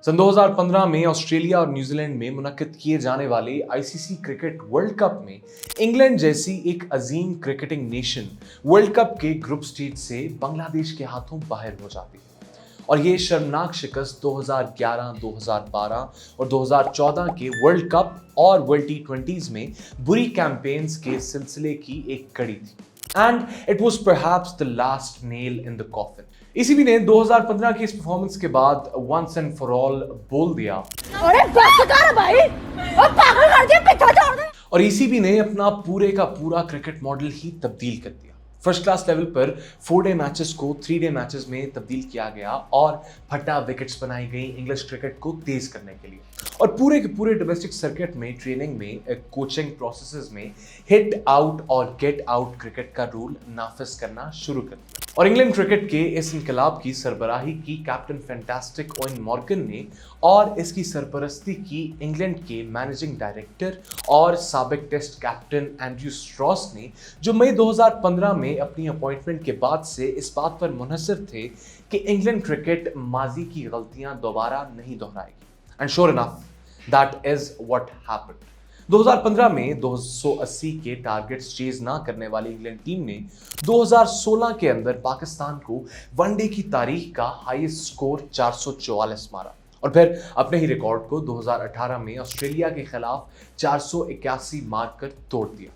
सन 2015 में ऑस्ट्रेलिया और न्यूजीलैंड में मुनक्किद किए जाने वाले आईसीसी क्रिकेट वर्ल्ड कप में इंग्लैंड जैसी एक अजीम क्रिकेटिंग नेशन वर्ल्ड कप के ग्रुप स्टेज से बांग्लादेश के हाथों बाहर हो जाती है। और ये शर्मनाक शिकस्त 2011, 2012 और 2014 के वर्ल्ड कप और वर्ल्ड टी20s में बुरी कैंपेन्स के सिलसिले की एक कड़ी थी। And it was perhaps the last nail in the coffin. ECB ने 2015 की इस परफॉर्मेंस के बाद वंस एंड फॉर ऑल बोल दिया, अरे बस कर भाई, अब पागल कर दिया, पीछे छोड़ दे। और ईसीबी ने अपना पूरे का पूरा क्रिकेट मॉडल ही तब्दील कर दिया। फर्स्ट क्लास लेवल पर 4-डे मैचेस को 3-डे मैचेस में तब्दील किया गया और फटा विकेट्स बनाई गई इंग्लिश क्रिकेट को तेज करने के लिए। और पूरे के पूरे डोमेस्टिक सर्किट में, ट्रेनिंग में, कोचिंग प्रोसेसेस में हिट आउट और गेट आउट क्रिकेट का रूल नाफिज करना शुरू कर दिया। और इंग्लैंड क्रिकेट के इस इनकलाब की सरबराही की कैप्टन फैंटास्टिक ओवेन मॉर्गन ने और इसकी सरपरस्ती की इंग्लैंड के मैनेजिंग डायरेक्टर और साबिक टेस्ट कैप्टन एंड्रयू स्ट्रॉस ने, जो मई 2015 में अपनी अपॉइंटमेंट के बाद से इस बात पर मुनहसर थे कि इंग्लैंड क्रिकेट माजी की गलतियां दोबारा नहीं दोहराएगी। And sure enough that is what happened. 2015 में 280 के टारगेट्स चेज ना करने वाली इंग्लैंड टीम ने 2016 के अंदर पाकिस्तान को वनडे की तारीख का हाईएस्ट स्कोर 444 मारा और फिर अपने ही रिकॉर्ड को 2018 में ऑस्ट्रेलिया के खिलाफ 481 मारकर तोड़ दिया।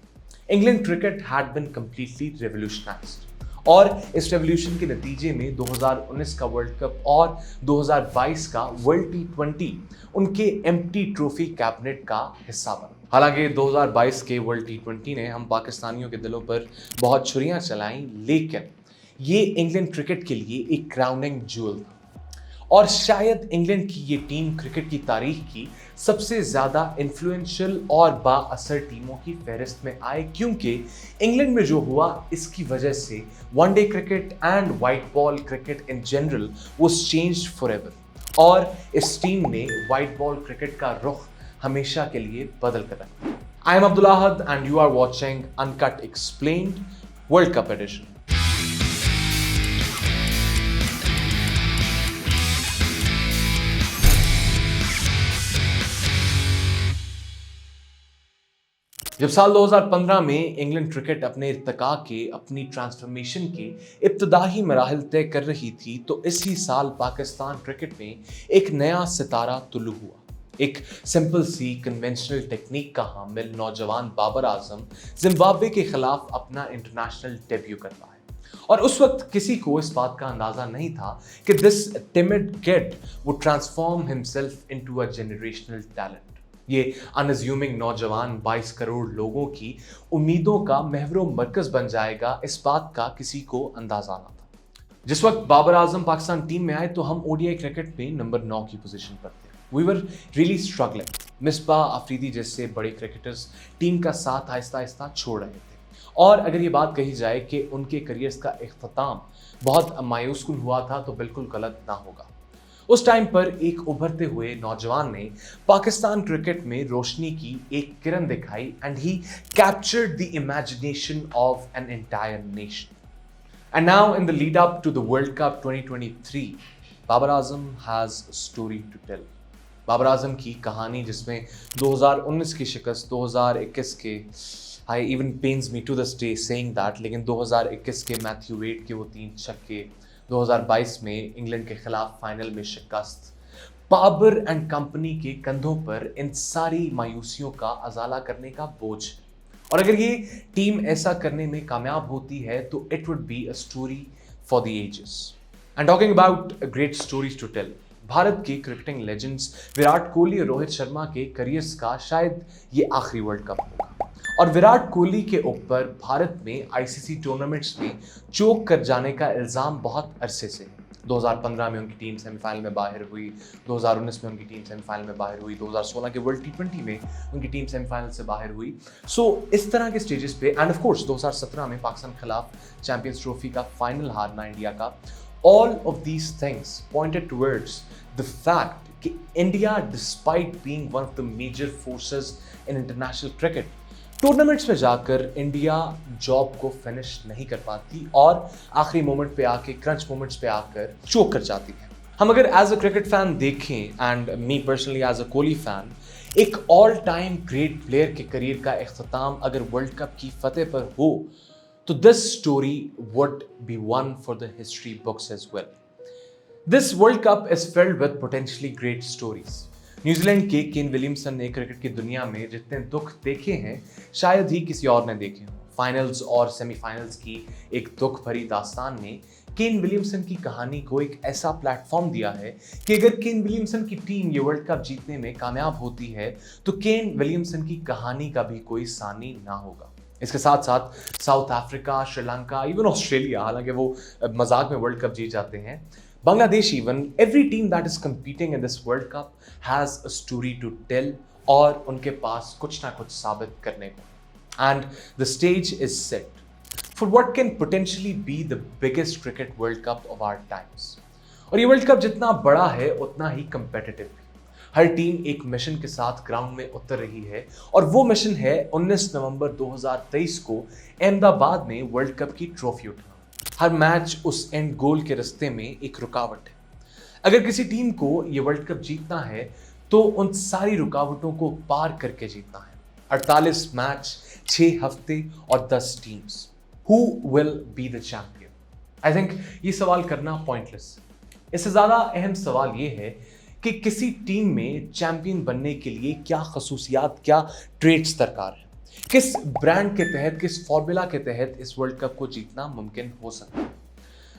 England cricket had been completely revolutionised और इस रेवोल्यूशन के नतीजे में 2019 का वर्ल्ड कप और 2022 का वर्ल्ड टी20 उनके एम्प्टी ट्रॉफी कैबिनेट का हिस्सा बना। हालांकि 2022 के वर्ल्ड टी20 ने हम पाकिस्तानियों के दिलों पर बहुत छुरियां चलाई, लेकिन ये इंग्लैंड क्रिकेट के लिए एक क्राउनिंग ज्वेल था। और शायद इंग्लैंड की ये टीम क्रिकेट की तारीख की सबसे ज़्यादा इन्फ्लुएंशियल और बाअसर टीमों की फहरिस्त में आए, क्योंकि इंग्लैंड में जो हुआ इसकी वजह से one day cricket and white ball cricket in general was changed forever. और इस टीम ने वाइट बॉल क्रिकेट का रुख हमेशा के लिए बदल कर रखा। I am Abdul Ahad and you are watching uncut explained World Cup edition. जब साल 2015 में इंग्लैंड क्रिकेट अपने इर्तिका के, अपनी ट्रांसफॉर्मेशन के इब्तदाई मराहिल तय कर रही थी, तो इसी साल पाकिस्तान क्रिकेट में एक नया सितारा तुलू हुआ। एक सिंपल सी कन्वेंशनल टेक्निक का हामिल नौजवान बाबर आजम जिम्बाब्वे के खिलाफ अपना इंटरनेशनल डेब्यू कर रहा है। और उस वक्त किसी को इस बात का अंदाजा नहीं था कि this timid kid would transform himself into a generational talent. ये अनअज्यूमिंग नौजवान 22 करोड़ लोगों की उम्मीदों का महवरो मरकज बन जाएगा, इस बात का किसी को अंदाजा ना था। जिस वक्त बाबर आजम पाकिस्तान टीम में आए तो हम ओडीआई क्रिकेट में नंबर 9 की पोजीशन पर थे। We were really struggling. Misbah Afridi जैसे बड़े क्रिकेटर्स टीम का साथ आहिस्ता आहिस्ता छोड़ रहे थे। और अगर ये बात कही जाए कि उनके करियर्स का इख्तिताम बहुत मायूसकुन हुआ था तो बिल्कुल गलत ना होगा। उस टाइम पर एक उभरते हुए नौजवान ने पाकिस्तान क्रिकेट में रोशनी की एक किरण दिखाई and he captured the imagination of an entire nation. And now in the lead up to the world cup 2023, Babar Azam has a story to tell. Babar Azam की कहानी, जिसमें 2019 की शिकस्त, 2021 के, I even pains me to this day saying that, लेकिन 2021 के Matthew Wade के वो 3 छक्के, 2022 में इंग्लैंड के खिलाफ फाइनल में शिकस्त, बाबर एंड कंपनी के कंधों पर इन सारी मायूसियों का अजाला करने का बोझ। और अगर ये टीम ऐसा करने में कामयाब होती है तो it would be a story for the ages. And talking about great stories to tell, Bharat के क्रिकेटिंग लेजेंड्स विराट कोहली और रोहित शर्मा के करियर्स का शायद ये आखिरी वर्ल्ड कप होगा। और विराट कोहली के ऊपर भारत में आईसीसी टूर्नामेंट्स में चोक कर जाने का इल्ज़ाम बहुत अरसे से। 2015 में उनकी टीम सेमीफाइनल में बाहर हुई, 2019 में उनकी टीम सेमीफाइनल में बाहर हुई, 2016 के वर्ल्ड टी20 में उनकी टीम सेमीफाइनल से बाहर हुई। सो इस तरह के स्टेजेस पे, एंड ऑफ कोर्स 2017 में पाकिस्तान खिलाफ चैंपियंस ट्रॉफी का फाइनल हारना इंडिया का, all of these things pointed towards the fact कि India, despite being one of the major forces in international cricket, tournaments में जाकर इंडिया जॉब को फिनिश नहीं कर पाती और आखिरी मोमेंट पे आके, क्रंच मोमेंट्स पे आकर चोक कर जाती है। हम अगर एज अ क्रिकेट फैन देखें, and me personally as a Kohli fan, एक ऑल टाइम ग्रेट प्लेयर के करियर का इख्तिताम अगर वर्ल्ड कप की फतेह पर हो तो this story would be one for the history books as well. This World Cup is filled with potentially great stories. New Zealand के केन विलियमसन ने क्रिकेट की दुनिया में जितने दुख देखे हैं शायद ही किसी और ने देखे हों। फाइनल्स और सेमीफाइनल्स की एक दुख भरी दास्तान ने केन विलियमसन की कहानी को एक ऐसा प्लेटफॉर्म दिया है कि अगर केन विलियमसन की टीम ये वर्ल्ड कप जीतने में कामयाब होती है तो केन विलियमसन की कहानी का भी कोई सानी ना होगा। इसके साथ साथ South Africa, Sri Lanka, even Australia, हालांकि वो मजाक में वर्ल्ड कप जीत जाते हैं, Bangladesh, even every team that is competing in this World Cup has a story to tell, और उनके पास कुछ ना कुछ साबित करने को। And the stage is set for what can potentially be the biggest cricket World Cup of our times. और ये वर्ल्ड कप जितना बड़ा है उतना ही competitive भी। हर टीम एक मिशन के साथ ग्राउंड में उतर रही है, और वो मिशन है 19 नवंबर 2023 को अहमदाबाद में वर्ल्ड कप की ट्रॉफी उठाना। हर मैच उस एंड गोल के रास्ते में एक रुकावट है। अगर किसी टीम को ये वर्ल्ड कप जीतना है तो उन सारी रुकावटों को पार करके जीतना है। 48 मैच, 6 हफ्ते और 10 teams. Who will be the champion? I think ये सवाल करना पॉइंटलेस। इससे ज्यादा अहम सवाल ये है कि किसी टीम में चैंपियन बनने के लिए क्या खसूसियात, क्या ट्रेड्स दरकार है, किस ब्रांड के तहत, किस फॉर्मूला के तहत इस वर्ल्ड कप को जीतना मुमकिन हो सकता है।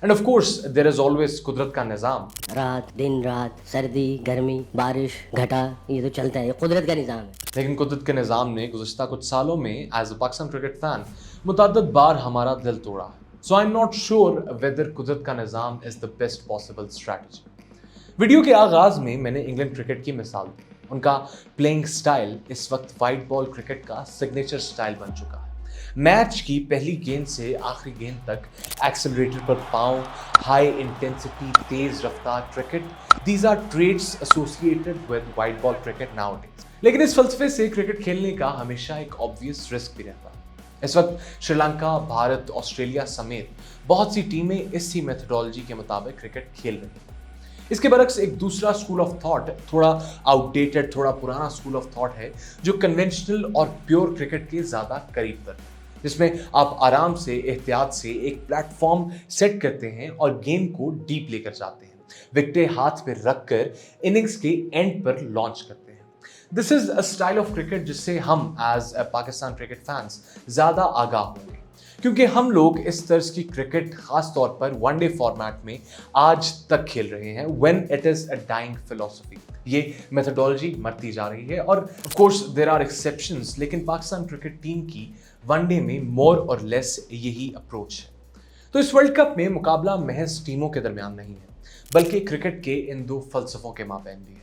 And of course there is always कुदरत का निजाम। रात दिन रात, सर्दी गर्मी, बारिश घटा, ये तो चलता है, ये कुदरत का निजाम है। लेकिन कुदरत के निजाम ने गुज़श्ता कुछ सालों में as a Pakistan cricket fan मुतअद्दिद बार हमारा दिल तोड़ा है। So I am not sure whether कुदरत का निजाम is the best possible strategy. Video के आगाज में मैंने इंग्लैंड क्रिकेट की मिसाल दी। उनका प्लेइंग स्टाइल इस वक्त वाइट बॉल क्रिकेट का सिग्नेचर स्टाइल बन चुका है। मैच की पहली गेंद से आखिरी गेंद तक एक्सेलरेटर पर पांव, हाई इंटेंसिटी, तेज रफ्तार cricket, these are traits associated with white ball cricket nowadays. लेकिन इस फलसफे से क्रिकेट खेलने का हमेशा एक ऑब्वियस रिस्क भी रहता है। इस वक्त श्रीलंका, भारत, ऑस्ट्रेलिया समेत बहुत सी टीमें इसी मेथोडोलॉजी के मुताबिक क्रिकेट खेल रही हैं। इसके बरक्स एक दूसरा स्कूल ऑफ थॉट, थोड़ा आउटडेटेड, थोड़ा पुराना स्कूल ऑफ थॉट है, जो कन्वेंशनल और प्योर क्रिकेट के ज्यादा करीब तर है, जिसमें आप आराम से, एहतियात से एक प्लेटफॉर्म सेट करते हैं और गेम को डीप लेकर जाते हैं, विकेटें हाथ पे रखकर इनिंग्स के एंड पर लॉन्च करते हैं। This is a style of cricket जिससे हम एज पाकिस्तान क्रिकेट फैंस ज्यादा आगाह होंगे, क्योंकि हम लोग इस तर्ज की क्रिकेट खास तौर पर वनडे फॉर्मेट में आज तक खेल रहे हैं, when it is a dying philosophy. ये मेथोडोलॉजी मरती जा रही है, और of course there are exceptions, लेकिन पाकिस्तान क्रिकेट टीम की वनडे में मोर और लेस यही अप्रोच है। तो इस वर्ल्ड कप में मुकाबला महज टीमों के दरमियान नहीं है, बल्कि क्रिकेट के इन दो फलसफों के माबैन भी है।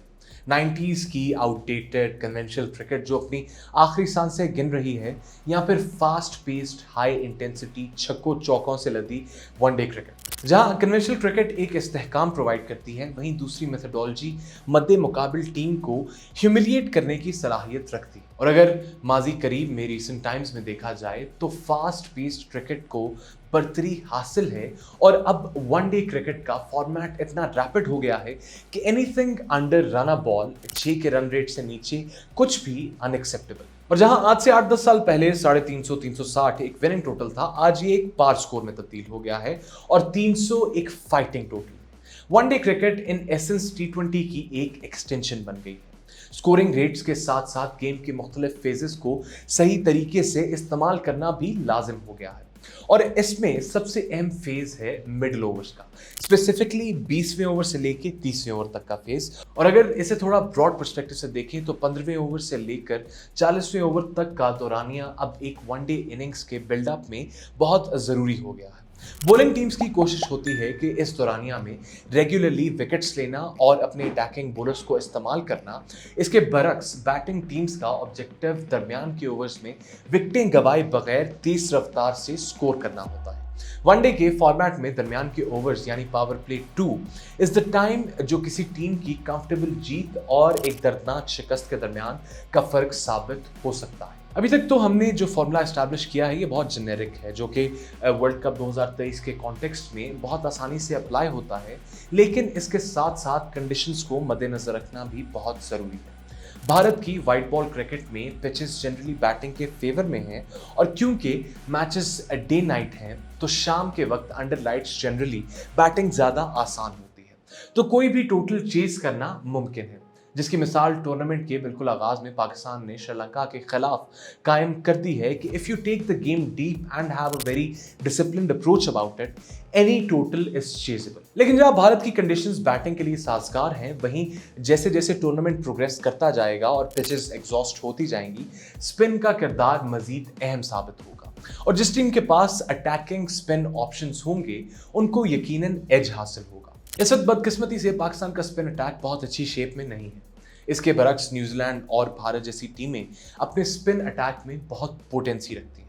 90s की आउटडेटेड कन्वेंशनल क्रिकेट जो अपनी आखिरी सांसें गिन रही है, या फिर फास्ट पेस्ड, हाई इंटेंसिटी, छक्कों चौकों से लदी वनडे क्रिकेट। जहां कन्वेंशनल क्रिकेट एक इस्तेहकाम प्रोवाइड करती है, वहीं दूसरी मेथोडोलॉजी मद्दे मुकाबिल टीम को ह्यूमिलिएट करने की सलाहियत रखती है। और अगर माजी करीब में, रिसेंट टाइम्स में देखा जाए तो फास्ट पेस्ड क्रिकेट को बर्तरी हासिल है, और अब वनडे क्रिकेट का फॉर्मेट इतना रैपिड हो गया है कि anything under run a ball, 6 के रन रेट से नीचे कुछ भी अनएक्सेप्टेबल। और जहां आज से 8-10 साल पहले 350, 360 एक विनिंग टोटल था, आज ये एक पार स्कोर में तब्दील हो गया है, और 300 एक fighting total. One day cricket in essence T20 की एक एक्सटेंशन बन गई है। स्कोरिंग रेट्स के साथ साथ गेम के मुख्तलिफ फेजेस को सही तरीके से इस्तेमाल करना भी लाजिम हो गया है, और इसमें सबसे अहम फेज है मिडल ओवर्स का, स्पेसिफिकली 20वें ओवर से लेके 30वें ओवर तक का फेज। और अगर इसे थोड़ा ब्रॉड पर्सपेक्टिव से देखें तो 15वें ओवर से लेकर 40वें ओवर तक का दौरानिया अब एक वनडे इनिंग्स के बिल्डअप में बहुत ज़रूरी हो गया है। बॉलिंग टीम्स की कोशिश होती है कि इस दौरानिया में रेगुलरली विकेट्स लेना और अपने अटैकिंग बॉलर्स को इस्तेमाल करना। इसके बरक्स बैटिंग टीम्स का ऑब्जेक्टिव दरमियान के ओवर्स में विकेटें गंवाए बगैर तेज रफ्तार से स्कोर करना होता है। वनडे के फॉर्मेट में दरमियान के ओवर्स यानी power play 2 is the time जो किसी टीम की कंफर्टेबल जीत और एक दर्दनाक शिकस्त के दरमियान का फर्क साबित हो सकता है। अभी तक तो हमने जो फॉर्मूला एस्टैब्लिश किया है ये बहुत जेनेरिक है, जो कि वर्ल्ड कप 2023 के कॉन्टेक्स्ट में बहुत आसानी से अप्लाई होता है, लेकिन इसके साथ साथ कंडीशंस को मद्देनजर रखना भी बहुत ज़रूरी है। भारत की वाइट बॉल क्रिकेट में पिचेस जनरली बैटिंग के फेवर में हैं, और क्योंकि मैचेस डे नाइट हैं तो शाम के वक्त अंडर लाइट्स जनरली बैटिंग ज़्यादा आसान होती है, तो कोई भी टोटल चेज करना मुमकिन है, जिसकी मिसाल टूर्नामेंट के बिल्कुल आगाज में पाकिस्तान ने श्रीलंका के खिलाफ कायम कर दी है कि if you take the game deep and have a very disciplined approach about it, any total is chaseable. लेकिन जहाँ भारत की कंडीशंस बैटिंग के लिए साजगार हैं, वहीं जैसे जैसे टूर्नामेंट प्रोग्रेस करता जाएगा और पिचेस एग्जॉस्ट होती जाएंगी, स्पिन का किरदार मजीद अहम साबित होगा, और जिस टीम के पास अटैकिंग स्पिन ऑप्शंस होंगे उनको यकीनन एज हासिल होगा। इस वक्त बदकिस्मती से पाकिस्तान का स्पिन अटैक बहुत अच्छी शेप में नहीं है। इसके बरक्स न्यूजीलैंड और भारत जैसी टीमें अपने स्पिन अटैक में बहुत पोटेंसी रखती हैं।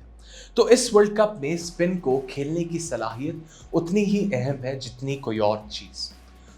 तो इस वर्ल्ड कप में स्पिन को खेलने की सलाहियत उतनी ही अहम है जितनी कोई और चीज़।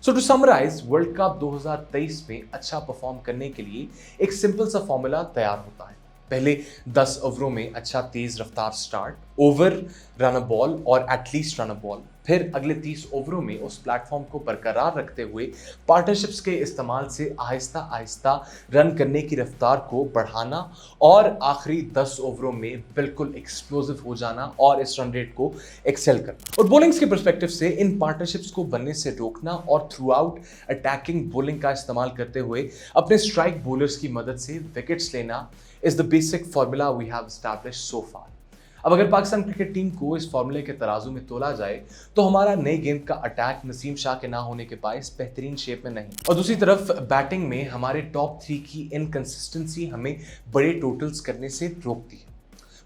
सो टू समराइज, वर्ल्ड कप 2023 में अच्छा परफॉर्म करने के लिए एक सिंपल सा फॉर्मूला तैयार होता है। पहले 10 ओवरों में अच्छा तेज रफ्तार start, over run a ball और एटलीस्ट रन अ बॉल, फिर अगले 30 ओवरों में उस प्लेटफॉर्म को बरकरार रखते हुए पार्टनरशिप्स के इस्तेमाल से आहिस्ता आहिस्ता रन करने की रफ्तार को बढ़ाना, और आखिरी 10 ओवरों में बिल्कुल एक्सप्लोसिव हो जाना और इस रन रेट को एक्सेल करना। और बॉलिंग्स के पर्सपेक्टिव से इन पार्टनरशिप्स को बनने से रोकना और थ्रू आउट अटैकिंग बॉलिंग का इस्तेमाल करते हुए अपने स्ट्राइक बॉलर्स की मदद से विकेट्स लेना is the basic formula we have established so far. अब अगर पाकिस्तान क्रिकेट टीम को इस फॉर्मूले के तराजू में तोला जाए तो हमारा नए गेंद का अटैक नसीम शाह के ना होने के बायस बेहतरीन शेप में नहीं, और दूसरी तरफ बैटिंग में हमारे टॉप 3 की इनकंसिस्टेंसी हमें बड़े टोटल्स करने से रोकती है।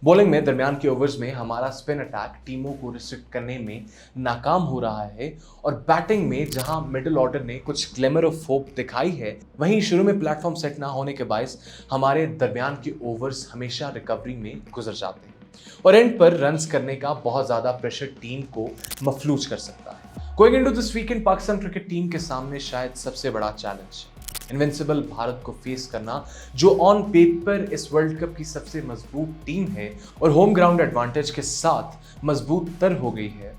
बॉलिंग में दरमियान के ओवर्स में हमारा स्पिन अटैक टीमों को रिस्ट्रिक्ट करने में नाकाम हो रहा है, और बैटिंग में जहां मिडिल ऑर्डर ने कुछ ग्लिमर ऑफ होप दिखाई है, वहीं शुरू में प्लेटफॉर्म सेट ना होने के बायस हमारे दरमियान के ओवर्स हमेशा रिकवरी में गुजर जाते हैं, और एंड पर रन्स करने का बहुत ज़्यादा प्रेशर टीम को मफलूज कर सकता है। Going into this weekend, Pakistan cricket team के सामने शायद सबसे बड़ा चैलेंज इनविंसिबल भारत को फेस करना, जो ऑन पेपर इस वर्ल्ड कप की सबसे मजबूत टीम है और होम ग्राउंड एडवांटेज के साथ मजबूत तर हो गई है।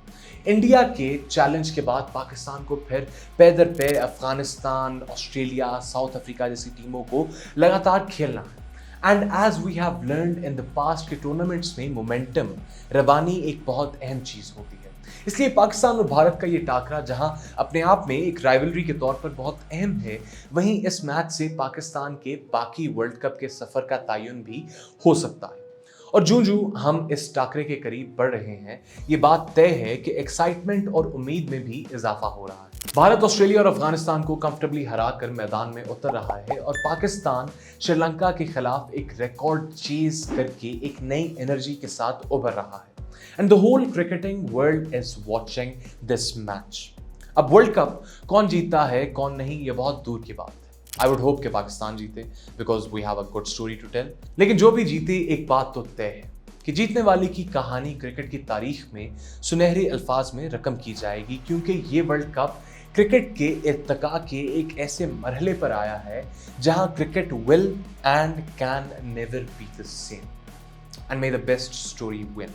इंडिया के चैलेंज के बाद पाकिस्तान को फिर पे दर पे अफगानिस्तान, ऑस्ट्रेलिया, साउथ अफ्रीका जैसी टीमों को लगातार खेलना है। And as we have learned in the past के टूर्नामेंट्स में मोमेंटम, रवानी एक बहुत अहम चीज़ होती है। इसलिए पाकिस्तान और भारत का ये टाकरा जहां अपने आप में एक राइवलरी के तौर पर बहुत अहम है, वहीं इस मैच से पाकिस्तान के बाकी वर्ल्ड कप के सफ़र का तयन भी हो सकता है। और जूं हम इस टाकरे के करीब बढ़ रहे हैं, ये बात तय है कि एक्साइटमेंट और उम्मीद में भी इजाफा हो रहा है। भारत ऑस्ट्रेलिया और अफगानिस्तान को कंफर्टेबली हराकर मैदान में उतर रहा है, और पाकिस्तान श्रीलंका के खिलाफ एक रिकॉर्ड चेज करके एक नई एनर्जी के साथ उभर रहा है। And the whole cricketing world is watching this match. अब वर्ल्ड कप कौन जीतता है कौन नहीं, ये बहुत दूर की बात है। आई वुड होप कि पाकिस्तान जीते, because we have a good story to tell. लेकिन जो भी जीते, एक बात तो तय है कि जीतने वाले की कहानी क्रिकेट की तारीख में सुनहरे अल्फाज में रकम की जाएगी, क्योंकि ये वर्ल्ड कप क्रिकेट के इर्तिका के एक ऐसे मरहले पर आया है जहां cricket will and can never be the same, and may the best story win.